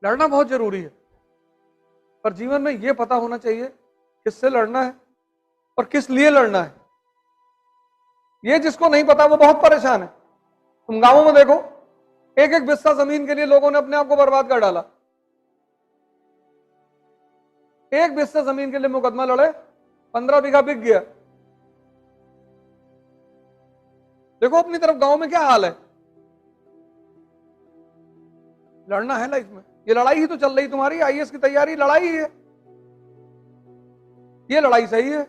लड़ना बहुत जरूरी है, पर जीवन में यह पता होना चाहिए किससे लड़ना है और किस लिए लड़ना है। ये जिसको नहीं पता वो बहुत परेशान है। तुम गांवों में देखो, एक एक बिस्सा जमीन के लिए लोगों ने अपने आप को बर्बाद कर डाला। एक बिस्सा जमीन के लिए मुकदमा लड़े, 15 बीघा बिक गया। देखो अपनी तरफ गांव में क्या हाल है। लड़ना है लाइफ में, ये लड़ाई ही तो चल रही तुम्हारी आईएएस की तैयारी, लड़ाई ही है ये। लड़ाई सही है,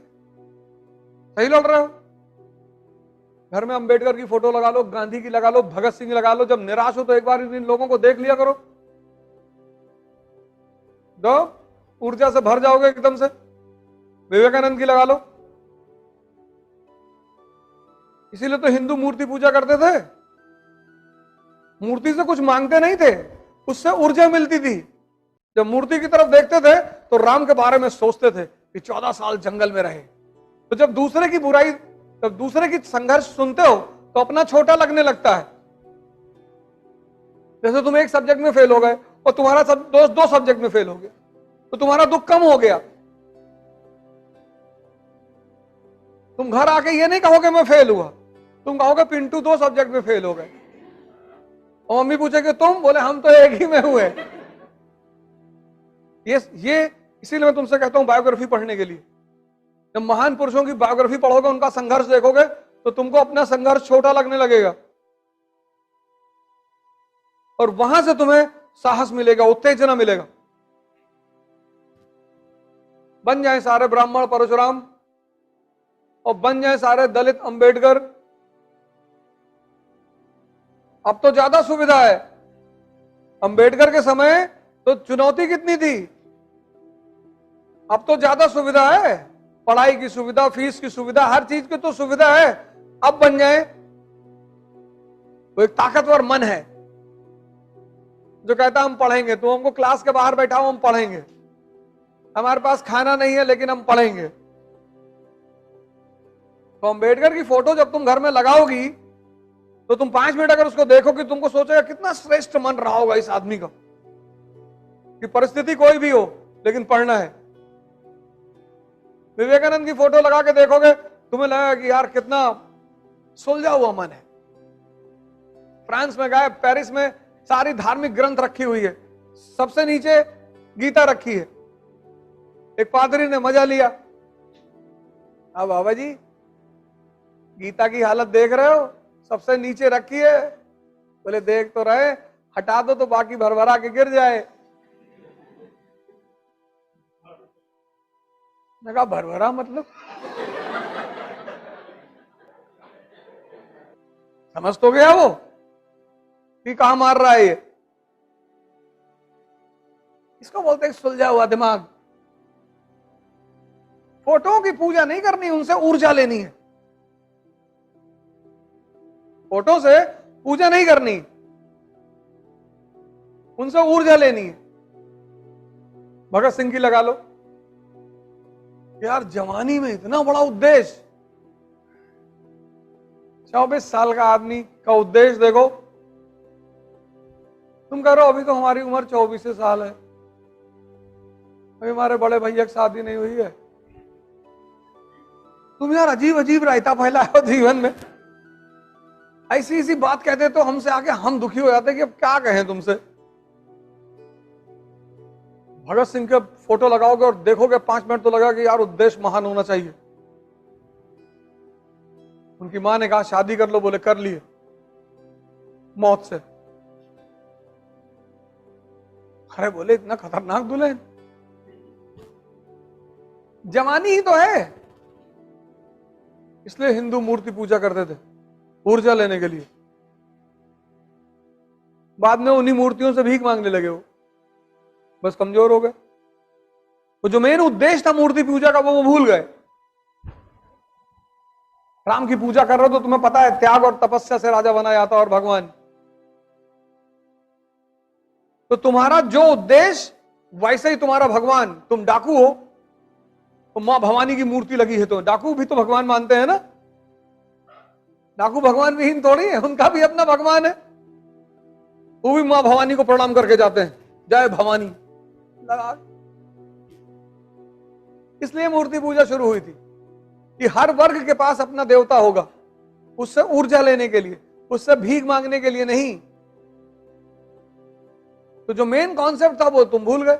सही लड़ रहे हो। घर में अंबेडकर की फोटो लगा लो, गांधी की लगा लो, भगत सिंह लगा लो। जब निराश हो तो एक बार इन लोगों को देख लिया करो, दो ऊर्जा से भर जाओगे एकदम से। विवेकानंद की लगा लो। इसीलिए तो हिंदू मूर्ति पूजा करते थे, मूर्ति से कुछ मांगते नहीं थे, उससे ऊर्जा मिलती थी। जब मूर्ति की तरफ देखते थे तो राम के बारे में सोचते थे कि 14 साल जंगल में रहे। तो जब दूसरे की बुराई, जब दूसरे की संघर्ष सुनते हो तो अपना छोटा लगने लगता है। जैसे तुम एक सब्जेक्ट में फेल हो गए और तुम्हारा दोस्त 2 सब्जेक्ट में फेल हो गया, तो तुम्हारा दुख कम हो गया। तुम घर आके ये नहीं कहोगे मैं फेल हुआ, तुम कहोगे पिंटू 2 सब्जेक्ट में फेल हो गए। और मम्मी पूछेगी तुम, बोले हम तो एक ही में हुए। ये इसीलिए मैं तुमसे कहता हूं बायोग्राफी पढ़ने के लिए। जब महान पुरुषों की बायोग्राफी पढ़ोगे, उनका संघर्ष देखोगे, तो तुमको अपना संघर्ष छोटा लगने लगेगा और वहां से तुम्हें साहस मिलेगा, उत्तेजना मिलेगा। बन जाए सारे ब्राह्मण परशुराम और बन जाए सारे दलित अंबेडकर। अब तो ज्यादा सुविधा है। अंबेडकर के समय तो चुनौती कितनी थी, अब तो ज्यादा सुविधा है। पढ़ाई की सुविधा, फीस की सुविधा, हर चीज की तो सुविधा है। अब बन जाए वो एक ताकतवर मन है जो कहता हम पढ़ेंगे। तो हमको क्लास के बाहर बैठाओ, हम पढ़ेंगे। हमारे पास खाना नहीं है लेकिन हम पढ़ेंगे। तो अंबेडकर की फोटो जब तुम घर में लगाओगी तो तुम 5 मिनट अगर उसको देखोगे, तुमको सोचेगा कितना श्रेष्ठ मन रहा होगा इस आदमी का, कि परिस्थिति कोई भी हो लेकिन पढ़ना है। विवेकानंद की फोटो लगा के देखोगे, तुम्हें लगेगा कि यार कितना सुलझा हुआ मन है। फ्रांस में गए, पेरिस में सारी धार्मिक ग्रंथ रखी हुई है, सबसे नीचे गीता रखी है। एक पादरी ने मजा लिया, अब बाबा जी गीता की हालत देख रहे हो, सबसे नीचे रखी है। बोले देख तो रहे, हटा दो तो बाकी भरभरा के गिर जाए। मैं कहा भरभरा मतलब समझ तो गया वो कि कहां मार रहा है ये। इसको बोलते हैं सुलझा हुआ दिमाग। फोटोओं की पूजा नहीं करनी, उनसे ऊर्जा लेनी है। फोटो से पूजा नहीं करनी, उनसे ऊर्जा लेनी है। भगत सिंह की लगा लो। यार जवानी में इतना बड़ा उद्देश्य, 24 साल का आदमी का उद्देश्य देखो। तुम कह रहे हो अभी तो हमारी उम्र 24 साल है, अभी हमारे बड़े भैया की शादी नहीं हुई है। तुम यार अजीब अजीब रायता फैलाए हो जीवन में। ऐसी ऐसी बात कहते तो हमसे आके हम दुखी हो जाते कि अब क्या कहें तुमसे। भगत सिंह के फोटो लगाओगे और देखोगे 5 मिनट तो लगा कि यार उद्देश्य महान होना चाहिए। उनकी मां ने कहा शादी कर लो, बोले कर लिए मौत से। अरे बोले इतना खतरनाक दुल्हन, जवानी ही तो है। इसलिए हिंदू मूर्ति पूजा करते थे ऊर्जा लेने के लिए। बाद में उन्हीं मूर्तियों से भीख मांगने लगे हो, बस कमजोर हो गए। तो जो मेन उद्देश्य था मूर्ति पूजा का वो भूल गए। राम की पूजा कर रहे हो तो तुम्हें पता है त्याग और तपस्या से राजा बना जाता और भगवान। तो तुम्हारा जो उद्देश्य वैसे ही तुम्हारा भगवान। तुम डाकू हो तो मां भवानी की मूर्ति लगी है, तो डाकू भी तो भगवान मानते हैं ना। डाकू भगवान विहीन थोड़ी है, उनका भी अपना भगवान है। वो भी मां भवानी को प्रणाम करके जाते हैं। जय भवानी लगा। इसलिए मूर्ति पूजा शुरू हुई थी कि हर वर्ग के पास अपना देवता होगा, उससे ऊर्जा लेने के लिए, उससे भीख मांगने के लिए नहीं। तो जो मेन कॉन्सेप्ट था वो तुम भूल गए।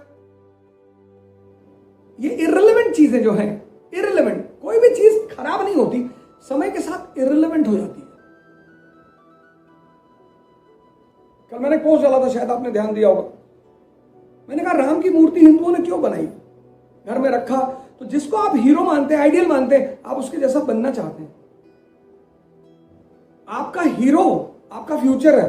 ये इररिलेवेंट चीजें जो हैं, इररिलेवेंट, कोई भी चीज खराब नहीं होती, समय के साथ इररिलेवेंट हो जाती है। कल मैंने पोस्ट डाला था, शायद आपने ध्यान दिया होगा। मैंने कहा राम की मूर्ति हिंदुओं ने क्यों बनाई, घर में रखा, तो जिसको आप हीरो मानते हैं, आइडियल मानते हैं, आप उसके जैसा बनना चाहते हैं। आपका हीरो आपका फ्यूचर है।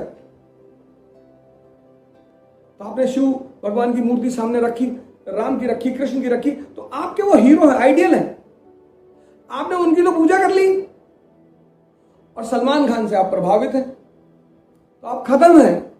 तो आपने शिव भगवान की मूर्ति सामने रखी, राम की रखी, कृष्ण की रखी, तो आपके वो हीरो है, आइडियल है। आपने उनकी तो पूजा कर ली और सलमान खान से आप प्रभावित हैं, तो आप खत्म हैं।